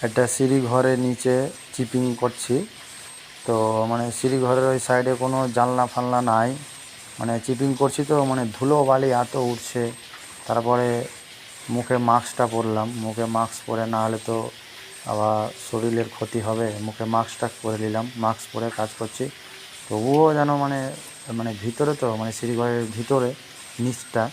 একটা সিঁড়ি ঘরের নিচে চিপিং করছি। তো মানে সিঁড়ি ঘরের ওই সাইডে কোনো জানলা ফালনা নাই, মানে চিপিং করছি তো মানে ধুলো বালি এত উঠছে। তারপরে মুখে মাস্কটা পরলাম, মুখে মাস্ক পরে না হলে তো আবার শরীরের ক্ষতি হবে। মুখে মাস্কটা পরে নিলাম, মাস্ক পরে কাজ করছি। তবুও যেন মানে মানে ভিতরে তো মানে সিঁড়ি ঘরের ভিতরে নিচটা।